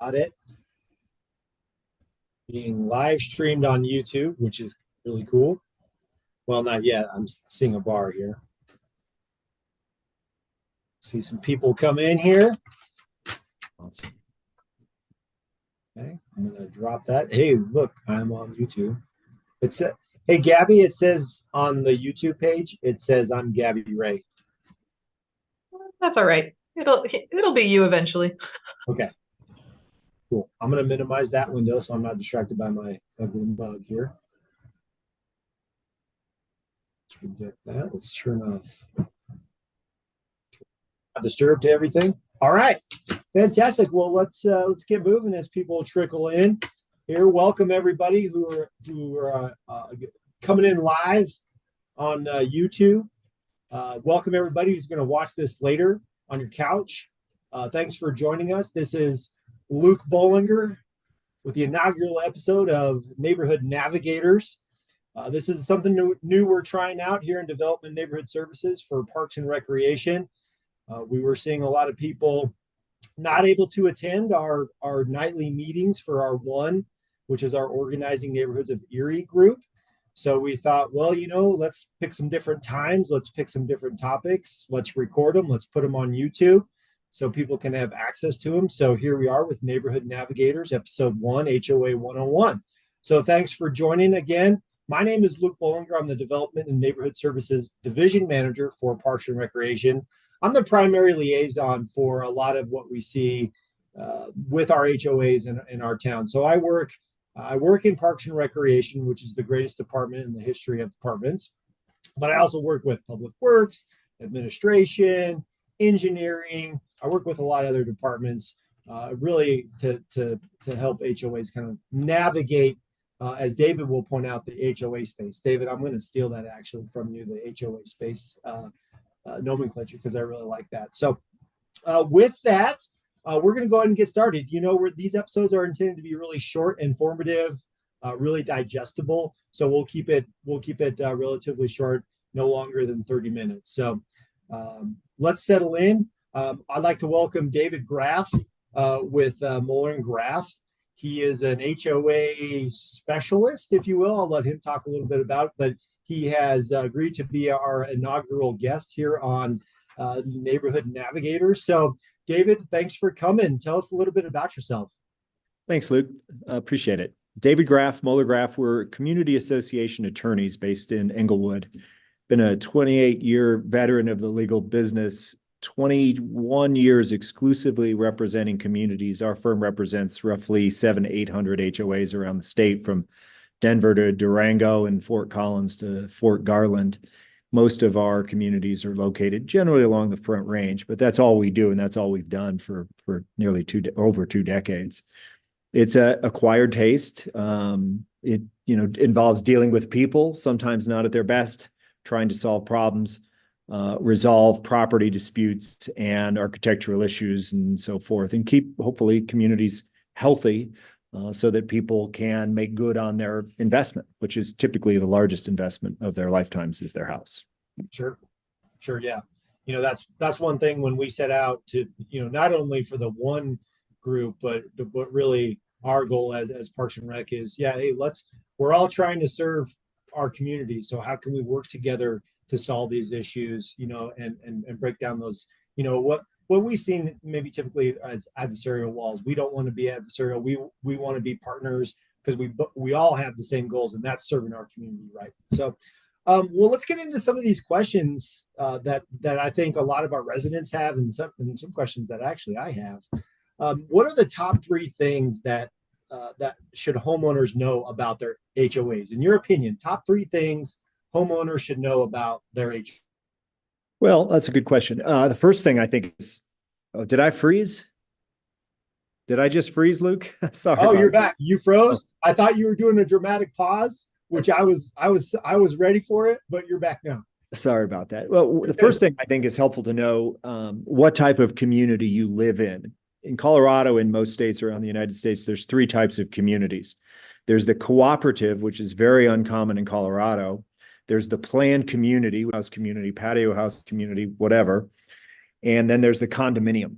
Got it. Being live streamed on YouTube, which is really cool. Well, not yet. I'm seeing a bar here. See some people come in here. Awesome. Okay, I'm gonna drop that. Hey, look, I'm on YouTube. It's hey Gabby. It says on the YouTube page. It says I'm Gabby Ray. That's all right. It'll be you eventually. Okay, cool. I'm gonna minimize that window so I'm not distracted by my ugly mug here. Let's reject that. Let's turn off disturb to everything. All right, fantastic. Well, let's get moving as people trickle in here. Welcome everybody who are coming in live on YouTube. Welcome everybody who's going to watch this later on your couch. Thanks for joining us. This is Luke Bollinger with the inaugural episode of Neighborhood Navigators. This is something new we're trying out here in Development Neighborhood Services for Parks and Recreation. We were seeing a lot of people not able to attend our nightly meetings for our one, which is our Organizing Neighborhoods of Erie group. So we thought, well, let's pick some different times. Let's pick some different topics. Let's record them. Let's put them on YouTube so people can have access to them. So here we are with Neighborhood Navigators, episode 1, HOA 101. So thanks for joining again. My name is Luke Bollinger. I'm the Development and Neighborhood Services Division Manager for Parks and Recreation. I'm the primary liaison for a lot of what we see with our HOAs in our town. So I work in Parks and Recreation, which is the greatest department in the history of departments. But I also work with Public Works, administration, engineering. I work with a lot of other departments, really to help HOAs kind of navigate, as David will point out, the HOA space. David, I'm going to steal that actually from you, the HOA space nomenclature, because I really like that. So with that, we're going to go ahead and get started. These episodes are intended to be really short, informative, really digestible. So we'll keep it relatively short, no longer than 30 minutes. So let's settle in. I'd like to welcome David Graff with Moeller and Graf. He is an HOA specialist, if you will. I'll let him talk a little bit about it, but he has agreed to be our inaugural guest here on Neighborhood Navigators. So, David, thanks for coming. Tell us a little bit about yourself. Thanks, Luke. Appreciate it. David Graff, Moeller Graf. We're community association attorneys based in Englewood. Been a 28-year veteran of the legal business, 21 years exclusively representing communities. Our firm represents roughly 700 to 800 HOAs around the state, from Denver to Durango and Fort Collins to Fort Garland. Most of our communities are located generally along the Front Range, but that's all we do, and that's all we've done for nearly over 2 decades. It's a acquired taste. It involves dealing with people, sometimes not at their best, trying to solve problems, resolve property disputes and architectural issues and so forth, and keep, hopefully, communities healthy so that people can make good on their investment, which is typically the largest investment of their lifetimes, is their house. Sure, yeah. That's one thing when we set out to, not only for the one group, but really our goal as Parks and Rec is, hey, we're all trying to serve our community. So how can we work together to solve these issues, and break down those, what we've seen maybe typically as adversarial walls. We don't want to be adversarial. We want to be partners, because we all have the same goals, and that's serving our community, right? So, well, let's get into some of these questions that I think a lot of our residents have, and some questions that actually I have. What are the top 3 things that should homeowners know about their HOAs? In your opinion, top 3 things homeowners should know about their HOA? Well, that's a good question. The first thing I think is, did I freeze? Did I just freeze, Luke? Sorry. Oh, you're back. You froze. I thought you were doing a dramatic pause, which I was ready for it, but you're back now. Sorry about that. Well, the first thing I think is helpful to know what type of community you live in. In Colorado, in most states around the United States, there's 3 types of communities. There's the cooperative, which is very uncommon in Colorado. There's the planned community, house community, patio house community, whatever. And then there's the condominium.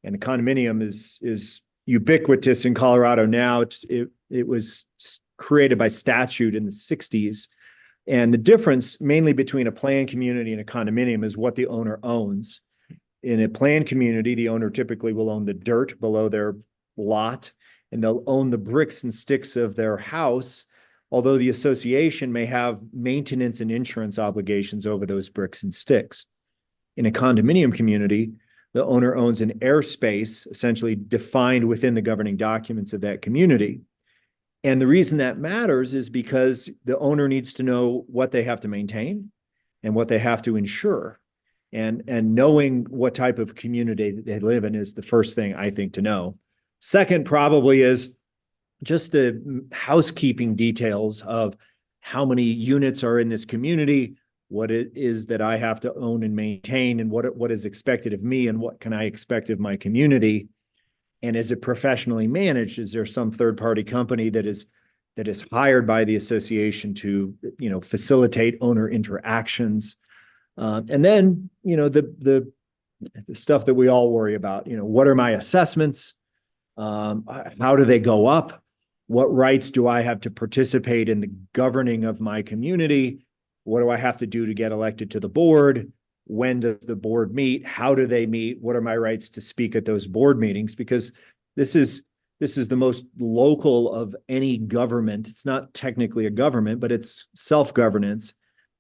And the condominium is ubiquitous in Colorado now. It was created by statute in the 60s. And the difference mainly between a planned community and a condominium is what the owner owns. In a planned community, the owner typically will own the dirt below their lot, and they'll own the bricks and sticks of their house, although the association may have maintenance and insurance obligations over those bricks and sticks. In a condominium community, the owner owns an airspace essentially defined within the governing documents of that community. And the reason that matters is because the owner needs to know what they have to maintain and what they have to insure. And knowing what type of community they live in is the first thing I think to know. Second, probably is just the housekeeping details of how many units are in this community, what it is that I have to own and maintain, and what is expected of me, and what can I expect of my community. And is it professionally managed? Is there some third-party company that is hired by the association to, facilitate owner interactions? And then, the stuff that we all worry about, what are my assessments? How do they go up? What rights do I have to participate in the governing of my community? What do I have to do to get elected to the board? When does the board meet? How do they meet? What are my rights to speak at those board meetings? Because this is the most local of any government. It's not technically a government, but it's self-governance.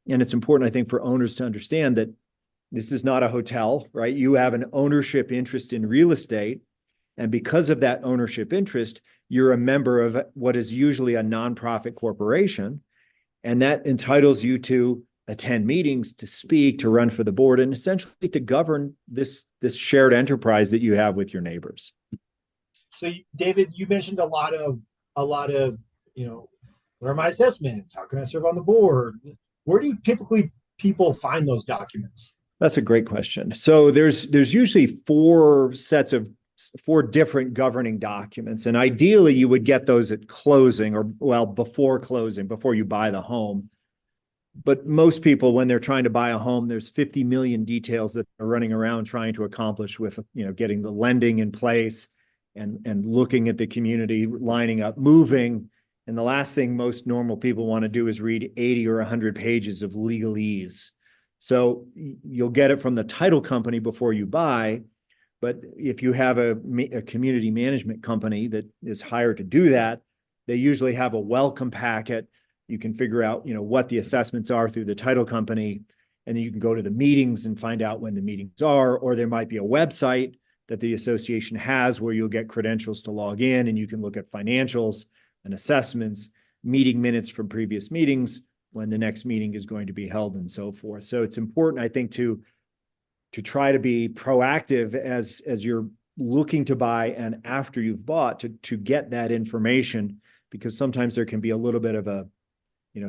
And it's important, I think, for owners to understand that this is not a hotel, right? You have an ownership interest in real estate. And because of that ownership interest, you're a member of what is usually a nonprofit corporation. And that entitles you to attend meetings, to speak, to run for the board, and essentially to govern this shared enterprise that you have with your neighbors. So, David, you mentioned a lot of, what are my assessments? How can I serve on the board? Where do you typically people find those documents? That's a great question. So there's usually four different governing documents. And ideally you would get those at closing before closing, before you buy the home. But most people, when they're trying to buy a home, there's 50 million details that are running around trying to accomplish with, getting the lending in place and looking at the community, lining up, moving. And the last thing most normal people want to do is read 80 or 100 pages of legalese. So you'll get it from the title company before you buy. But if you have a community management company that is hired to do that, they usually have a welcome packet. You can figure out, what the assessments are through the title company, and then you can go to the meetings and find out when the meetings are, or there might be a website that the association has where you'll get credentials to log in, and you can look at financials and assessments, meeting minutes from previous meetings, when the next meeting is going to be held, and so forth. So it's important, I think, to try to be proactive as you're looking to buy and after you've bought to get that information, because sometimes there can be a little bit of a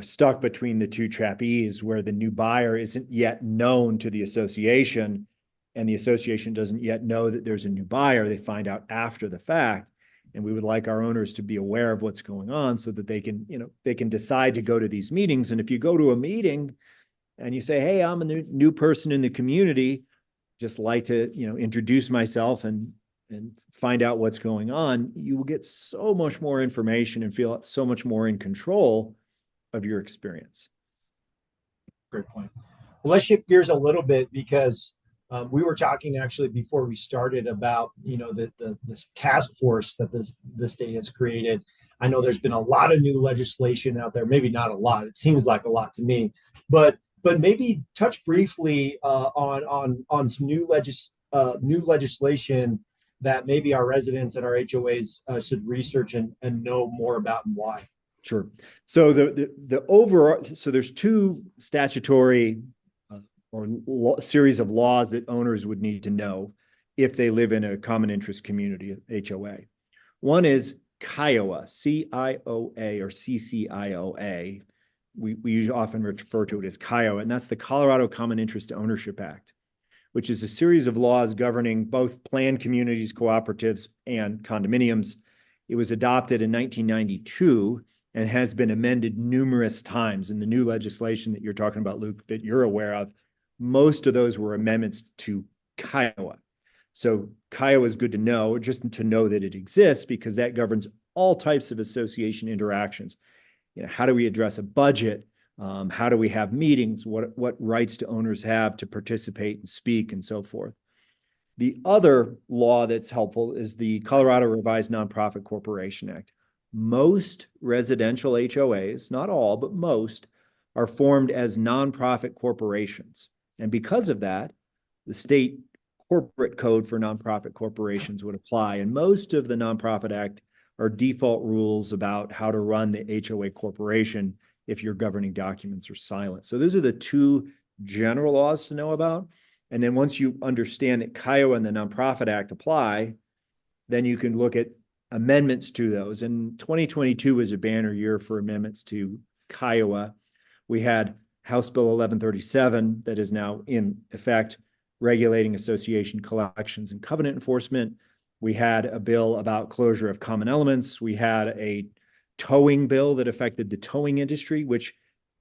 stuck between the two trapeze where the new buyer isn't yet known to the association and the association doesn't yet know that there's a new buyer. They find out after the fact. And we would like our owners to be aware of what's going on so that they can decide to go to these meetings. And if you go to a meeting and you say, hey, I'm a new person in the community, just like to, introduce myself and find out what's going on, you will get so much more information and feel so much more in control of your experience. Great point. Well, let's shift gears a little bit because we were talking actually before we started about, this task force that the state has created. I know there's been a lot of new legislation out there, maybe not a lot. It seems like a lot to me, but maybe touch briefly on some new legislation that maybe our residents and our HOAs should research and know more about and why. Sure. So the overall, so there's two statutory series of laws that owners would need to know if they live in a common interest community, HOA. One is CIOA, CIOA or CCIOA. We usually often refer to it as CIOA, and that's the Colorado Common Interest Ownership Act, which is a series of laws governing both planned communities, cooperatives, and condominiums. It was adopted in 1992 and has been amended numerous times. In the new legislation that you're talking about, Luke, that you're aware of, most of those were amendments to CIOA. So Kiowa is good to know, just to know that it exists, because that governs all types of association interactions. How do we address a budget? How do we have meetings? What rights do owners have to participate and speak, and so forth? The other law that's helpful is the Colorado Revised Nonprofit Corporation Act. Most residential HOAs, not all, but most, are formed as nonprofit corporations. And because of that, the state corporate code for nonprofit corporations would apply. And most of the Nonprofit Act are default rules about how to run the HOA corporation if your governing documents are silent. So those are the two general laws to know about. And then once you understand that Kiowa and the Nonprofit Act apply, then you can look at amendments to those. And 2022 was a banner year for amendments to Kiowa. We had House Bill 1137 that is now in effect, regulating association collections and covenant enforcement. We had a bill about closure of common elements. We had a towing bill that affected the towing industry, which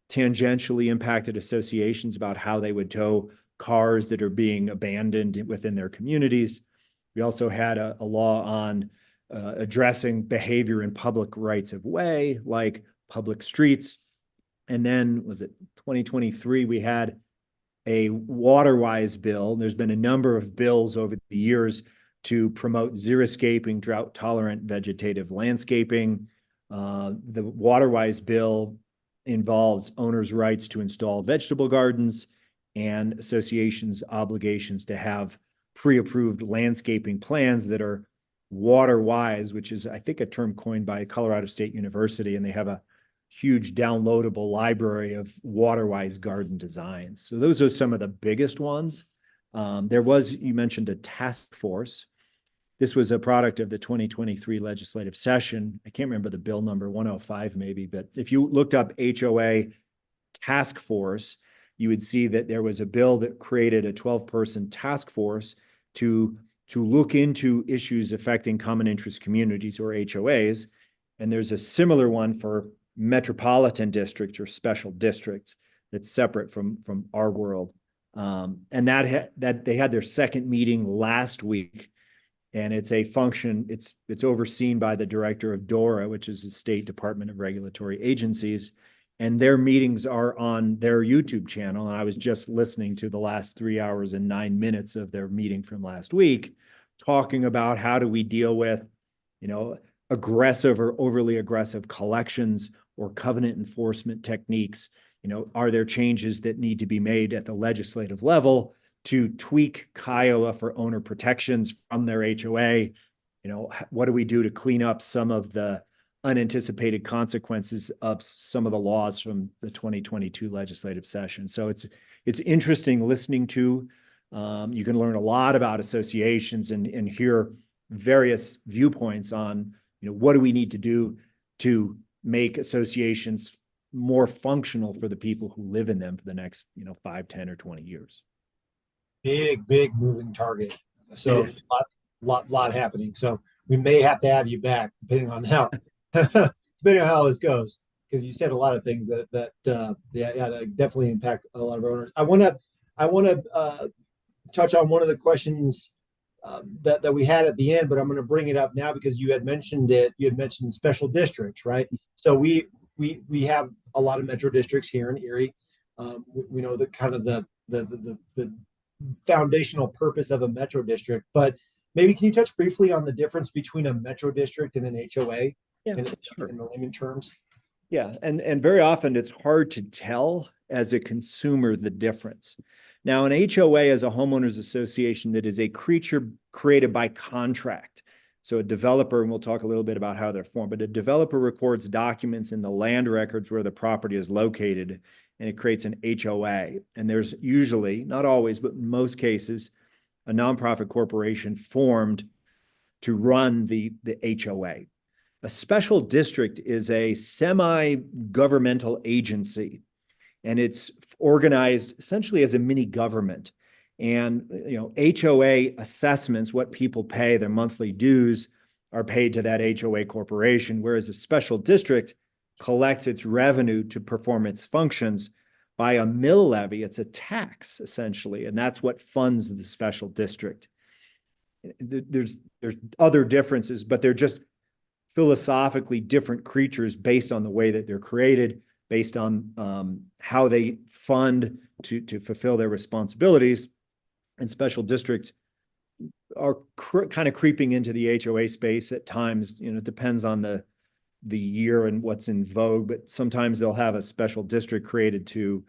tangentially impacted associations about how they would tow cars that are being abandoned within their communities. We also had a law on addressing behavior in public rights of way, like public streets. And then, was it 2023, we had a water-wise bill. There's been a number of bills over the years to promote xeriscaping, drought-tolerant vegetative landscaping. The water-wise bill involves owners' rights to install vegetable gardens and associations' obligations to have pre-approved landscaping plans that are water-wise, which is, I think, a term coined by Colorado State University, and they have a huge downloadable library of water-wise garden designs. So those are some of the biggest ones. There was, you mentioned, a task force. This was a product of the 2023 legislative session. I can't remember the bill number, 105 maybe, but if you looked up HOA task force, you would see that there was a bill that created a 12-person task force to look into issues affecting common interest communities, or HOAs. And there's a similar one for metropolitan districts or special districts that's separate from our world. And that they had their second meeting last week, and it's a function, it's overseen by the director of DORA, which is the State Department of Regulatory Agencies, and their meetings are on their YouTube channel. And I was just listening to the last 3 hours and 9 minutes of their meeting from last week, talking about how do we deal with, aggressive or overly aggressive collections or covenant enforcement techniques. Are there changes that need to be made at the legislative level to tweak Kiowa for owner protections from their HOA? What do we do to clean up some of the unanticipated consequences of some of the laws from the 2022 legislative session? So it's interesting listening to. You can learn a lot about associations and hear various viewpoints on, what do we need to do to make associations more functional for the people who live in them for the next, 5, 10, or 20 years. Big moving target. So lot happening. So we may have to have you back, depending on how this goes, because you said a lot of things that definitely impact a lot of owners. I want to touch on one of the questions that we had at the end, but I'm going to bring it up now because you had mentioned it. You had mentioned special districts, right? So we have a lot of metro districts here in Erie. We know the kind of the foundational purpose of a metro district, but maybe can you touch briefly on the difference between a metro district and an HOA? Yeah, sure. In the layman terms. Yeah, and very often it's hard to tell as a consumer the difference. Now, an HOA is a homeowners association that is a creature created by contract. So a developer, and we'll talk a little bit about how they're formed, but a developer records documents in the land records where the property is located, and it creates an HOA. And there's usually, not always, but in most cases, a nonprofit corporation formed to run the HOA. A special district is a semi-governmental agency, and it's organized essentially as a mini government. And HOA assessments, what people pay, their monthly dues, are paid to that HOA corporation, whereas a special district collects its revenue to perform its functions by a mill levy. It's a tax, essentially, and that's what funds the special district. there's other differences, but they're just philosophically different creatures based on the way that they're created, based on how they fund to fulfill their responsibilities. And special districts are kind of creeping into the HOA space at times. You know, it depends on the year and what's in vogue, but sometimes they'll have a special district created to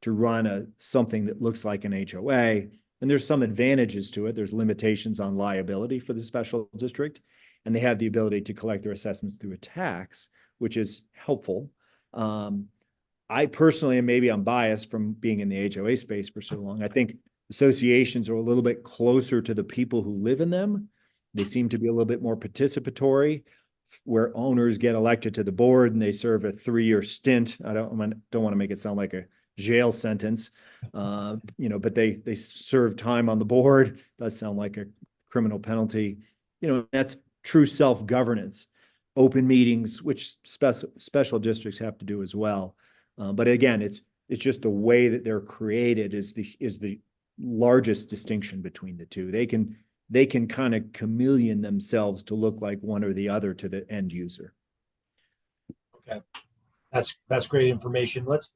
run something that looks like an HOA. And there's some advantages to it. There's limitations on liability for the special district, and they have the ability to collect their assessments through a tax, which is helpful. I personally, and maybe I'm biased from being in the HOA space for so long, I think associations are a little bit closer to the people who live in them. They seem to be a little bit more participatory, where owners get elected to the board and they serve a 3-year stint. I don't want to make it sound like a jail sentence, but they serve time on the board. Does sound like a criminal penalty. That's true self-governance. Open meetings, which special districts have to do as well. But again, it's just the way that they're created is the largest distinction between the two. They can kind of chameleon themselves to look like one or the other to the end user. Okay, that's great information. Let's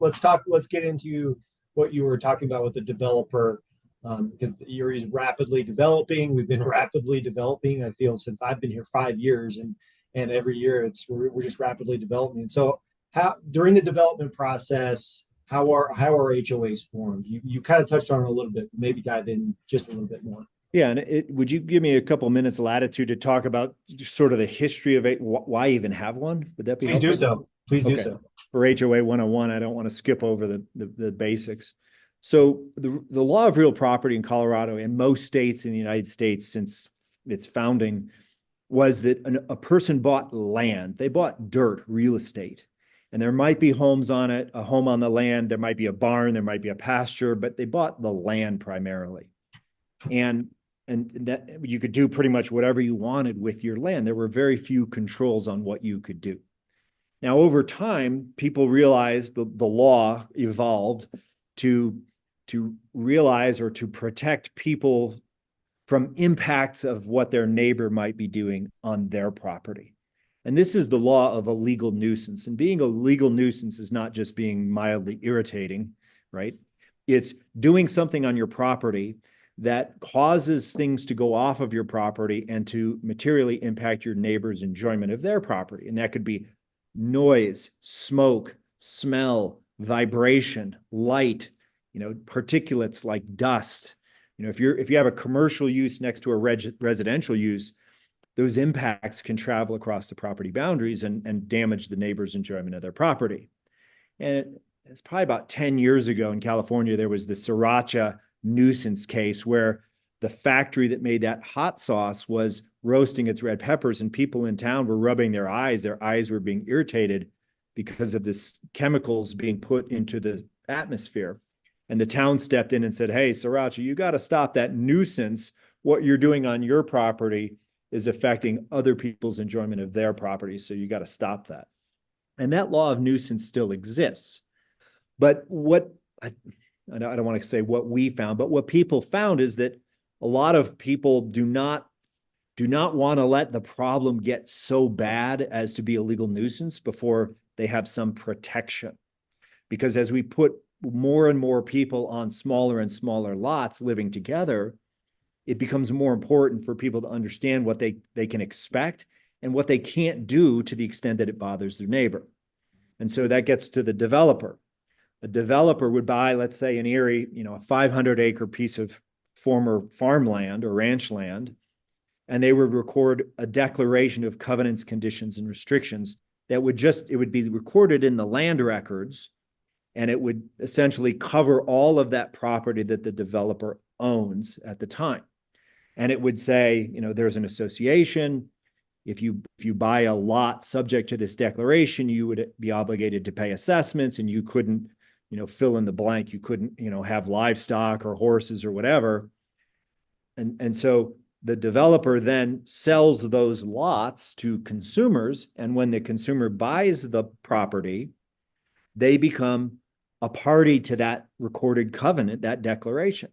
get into what you were talking about with the developer, because the area is rapidly developing. We've been rapidly developing, I feel, since I've been here 5 years, and every year we're just rapidly developing. And so how during the development process, how are HOAs formed? You kind of touched on it a little bit, maybe dive in just a little bit more. Yeah, and would you give me a couple minutes latitude to talk about sort of the history of it, why even have one? Would that be Please helpful? do so. Please do so. For HOA 101, I don't want to skip over the basics. So the law of real property in Colorado and most states in the United States since its founding was that a person bought land. They bought dirt, real estate. And there might be homes on it, a home on the land. There might be a barn, there might be a pasture, but they bought the land primarily. And that you could do pretty much whatever you wanted with your land. There were very few controls on what you could do. Now, over time, people realized the law evolved to realize or to protect people from impacts of what their neighbor might be doing on their property. And this is the law of a legal nuisance. And being a legal nuisance is not just being mildly irritating, right? It's doing something on your property that causes things to go off of your property and to materially impact your neighbor's enjoyment of their property. And that could be noise, smoke, smell, vibration, light, particulates like dust. If you have a commercial use next to a residential use, those impacts can travel across the property boundaries and damage the neighbor's enjoyment of their property. And it's probably about 10 years ago in California, there was the Sriracha nuisance case where the factory that made that hot sauce was roasting its red peppers, and people in town were rubbing their eyes were being irritated because of this chemicals being put into the atmosphere. And the town stepped in and said, hey, Sriracha, you got to stop that nuisance. What you're doing on your property is affecting other people's enjoyment of their property, so you got to stop that. And that law of nuisance still exists. But I don't want to say what we found, but what people found is that a lot of people do not want to let the problem get so bad as to be a legal nuisance before they have some protection. Because as we put more and more people on smaller and smaller lots living together, it becomes more important for people to understand what they can expect and what they can't do to the extent that it bothers their neighbor. And so that gets to the developer. A developer would buy, let's say, an Erie, a 500-acre piece of former farmland or ranch land, and they would record a declaration of covenants, conditions, and restrictions that would be recorded in the land records, and it would essentially cover all of that property that the developer owns at the time. And it would say, there's an association. If you buy a lot subject to this declaration, you would be obligated to pay assessments, and you couldn't, fill in the blank. You couldn't, have livestock or horses or whatever. And so the developer then sells those lots to consumers. And when the consumer buys the property, they become a party to that recorded covenant, that declaration.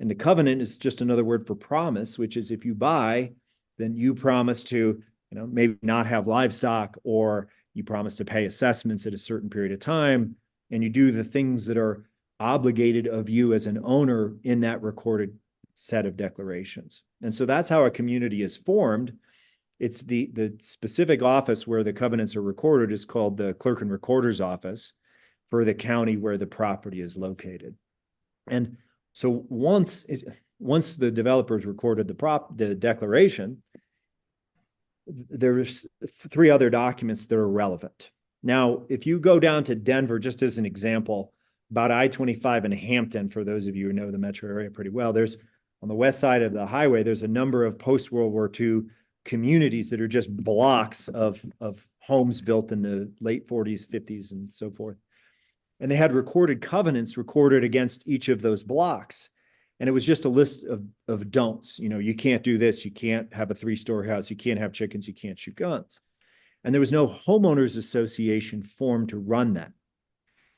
And the covenant is just another word for promise, which is if you buy, then you promise to, maybe not have livestock, or you promise to pay assessments at a certain period of time, and you do the things that are obligated of you as an owner in that recorded set of declarations. And so that's how a community is formed. It's the specific office where the covenants are recorded is called the clerk and recorder's office for the county where the property is located. And so once the developers recorded the declaration, there's 3 other documents that are relevant. Now, if you go down to Denver, just as an example, about I-25 in Hampton, for those of you who know the metro area pretty well, there's on the west side of the highway, there's a number of post-World War II communities that are just blocks of homes built in the late 40s, 50s, and so forth. And they had recorded covenants recorded against each of those blocks. And it was just a list of don'ts. You can't do this. You can't have a 3-story house. You can't have chickens. You can't shoot guns. And there was no homeowners association formed to run that.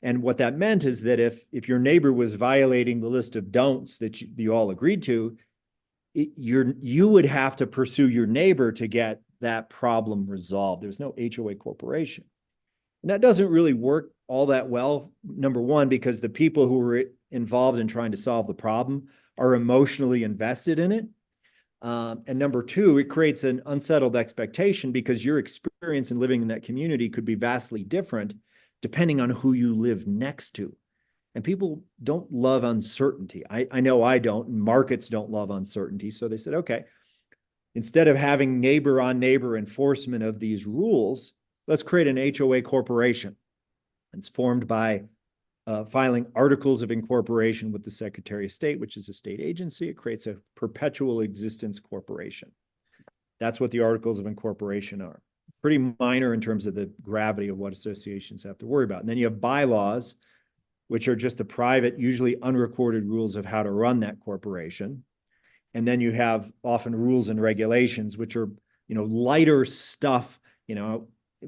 And what that meant is that if your neighbor was violating the list of don'ts that you all agreed to, you would have to pursue your neighbor to get that problem resolved. There's no HOA corporation. And that doesn't really work all that well, number one, because the people who were involved in trying to solve the problem are emotionally invested in it. And number two, it creates an unsettled expectation because your experience in living in that community could be vastly different depending on who you live next to. And people don't love uncertainty. I know I don't, and markets don't love uncertainty. So they said, okay, instead of having neighbor on neighbor enforcement of these rules, let's create an HOA corporation. It's formed by filing articles of incorporation with the Secretary of State, which is a state agency. It creates a perpetual existence corporation. That's what the articles of incorporation are. Pretty minor in terms of the gravity of what associations have to worry about. And then you have bylaws, which are just the private, usually unrecorded rules of how to run that corporation. And then you have often rules and regulations, which are, lighter stuff,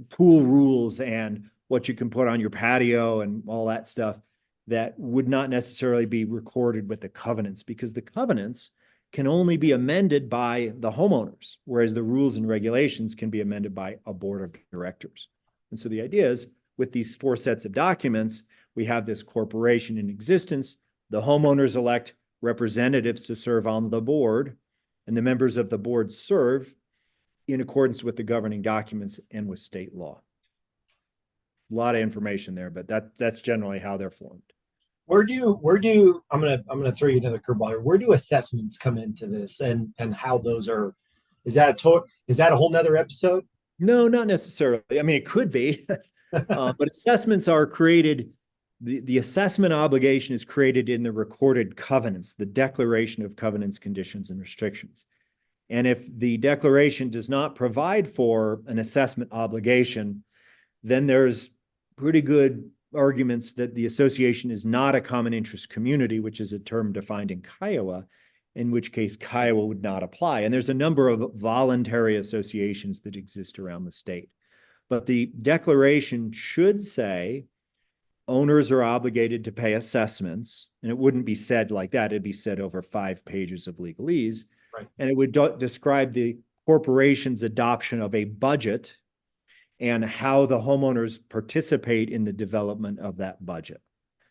pool rules and what you can put on your patio and all that stuff that would not necessarily be recorded with the covenants, because the covenants can only be amended by the homeowners, whereas the rules and regulations can be amended by a board of directors. And so the idea is, with these 4 sets of documents, we have this corporation in existence. The homeowners elect representatives to serve on the board, and the members of the board serve in accordance with the governing documents and with state law. A lot of information there, but that's generally how they're formed. Where do I'm gonna throw you another curveball here. Where do assessments come into this, and how those are? Is that a whole nother episode? No, not necessarily. I mean, it could be, but assessments are created. The assessment obligation is created in the recorded covenants, the declaration of covenants, conditions, and restrictions. And if the declaration does not provide for an assessment obligation, then there's pretty good arguments that the association is not a common interest community, which is a term defined in Kiowa, in which case Kiowa would not apply. And there's a number of voluntary associations that exist around the state. But the declaration should say owners are obligated to pay assessments, and it wouldn't be said like that. It'd be said over 5 pages of legalese. Right. And it would describe the corporation's adoption of a budget and how the homeowners participate in the development of that budget.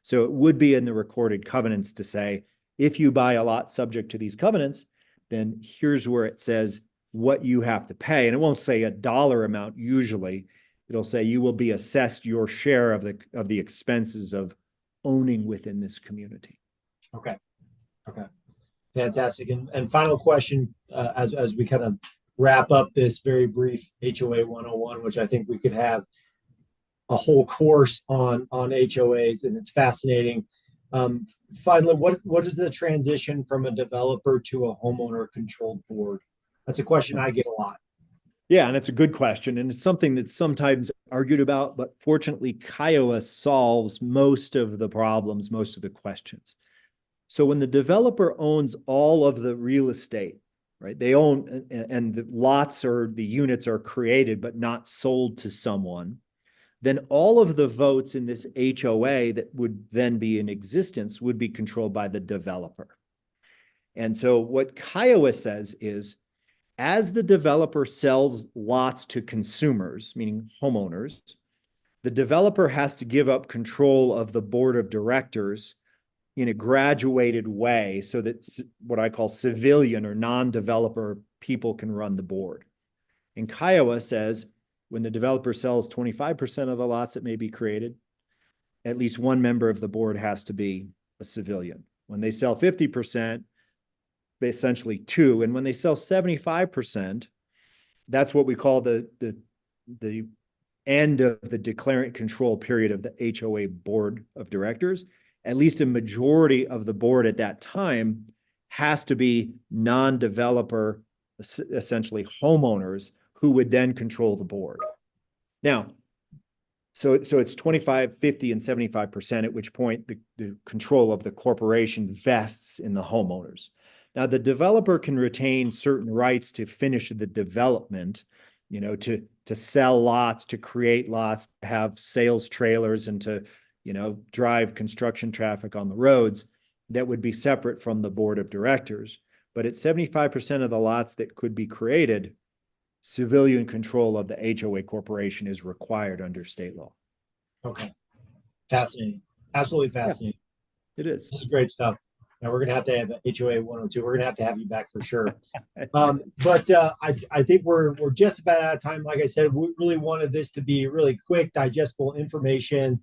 So it would be in the recorded covenants to say, if you buy a lot subject to these covenants, then here's where it says what you have to pay. And it won't say a dollar amount usually. It'll say you will be assessed your share of the expenses of owning within this community. Okay. Fantastic. And final question, as we kind of wrap up this very brief HOA 101, which I think we could have a whole course on HOAs, and it's fascinating. Finally, what is the transition from a developer to a homeowner controlled board? That's a question I get a lot. Yeah, and it's a good question, and it's something that's sometimes argued about, but fortunately, Kiowa solves most of the problems, most of the questions. So when the developer owns all of the real estate, right, they own, and the lots or the units are created but not sold to someone, then all of the votes in this HOA that would then be in existence would be controlled by the developer. And so what Kiowa says is, as the developer sells lots to consumers, meaning homeowners, the developer has to give up control of the board of directors in a graduated way so that what I call civilian or non-developer people can run the board. And Kiowa says when the developer sells 25% of the lots that may be created, at least one member of the board has to be a civilian. When they sell 50%, essentially two. And when they sell 75%, that's what we call the end of the declarant control period of the HOA board of directors. At least a majority of the board at that time has to be non-developer, essentially homeowners, who would then control the board. Now, so it's 25, 50, and 75%, at which point the control of the corporation vests in the homeowners. Now, the developer can retain certain rights to finish the development, to sell lots, to create lots, to have sales trailers, and to, drive construction traffic on the roads that would be separate from the board of directors. But at 75% of the lots that could be created, civilian control of the HOA corporation is required under state law. Okay. Fascinating. Absolutely fascinating. Yeah, it is. This is great stuff. Now we're going to have HOA 102. We're going to have you back for sure. But I think we're just about out of time. Like I said, we really wanted this to be really quick, digestible information.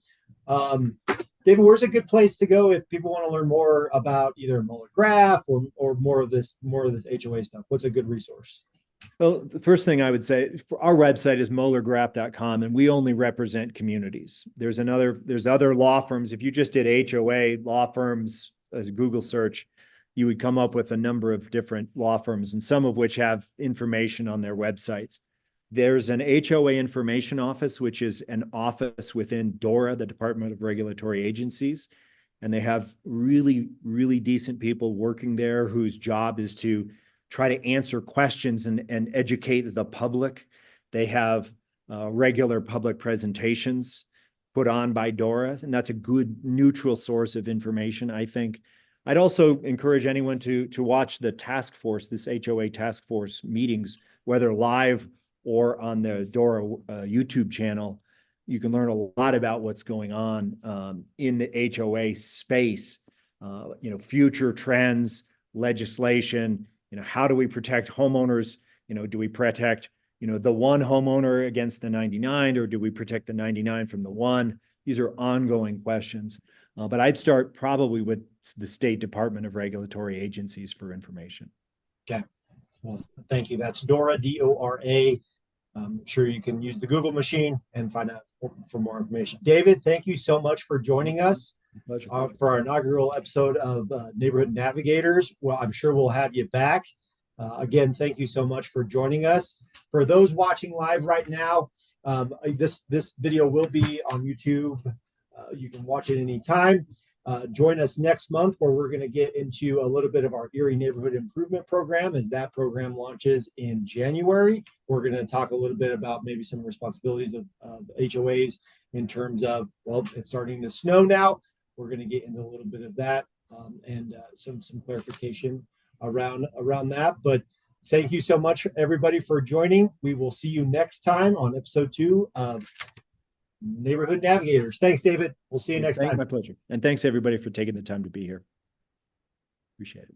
David, where's a good place to go if people want to learn more about either Moeller Graf or more of this HOA stuff? What's a good resource? Well, the first thing I would say, for our website is moellergraf.com, and we only represent communities. There's other law firms. If you just did HOA law firms as a Google search, you would come up with a number of different law firms, and some of which have information on their websites. There's an HOA information office, which is an office within DORA, the Department of Regulatory Agencies. And they have really, really decent people working there whose job is to try to answer questions and educate the public. They have regular public presentations put on by DORA, and that's a good neutral source of information, I think. I'd also encourage anyone to watch the task force, this HOA task force meetings, whether live or on the DORA YouTube channel. You can learn a lot about what's going on in the HOA space, future trends, legislation, how do we protect homeowners? Do we protect, the one homeowner against the 99, or do we protect the 99 from the one? These are ongoing questions. But I'd start probably with the State Department of Regulatory Agencies for information. Okay. Well, thank you. That's DORA, DORA. I'm sure you can use the Google machine and find out for more information. David, thank you so much for joining us for our inaugural episode of Neighborhood Navigators. Well, I'm sure we'll have you back. Again, thank you so much for joining us. For those watching live right now, this video will be on YouTube. You can watch it anytime. Join us next month where we're going to get into a little bit of our Erie Neighborhood Improvement Program as that program launches in January. We're going to talk a little bit about maybe some responsibilities of HOAs in terms of, well, it's starting to snow now. We're going to get into a little bit of that and some clarification around that. But thank you so much, everybody, for joining. We will see you next time on episode 2 of Neighborhood Navigators. Thanks, David. We'll see you next time. My pleasure. And thanks, everybody, for taking the time to be here. Appreciate it.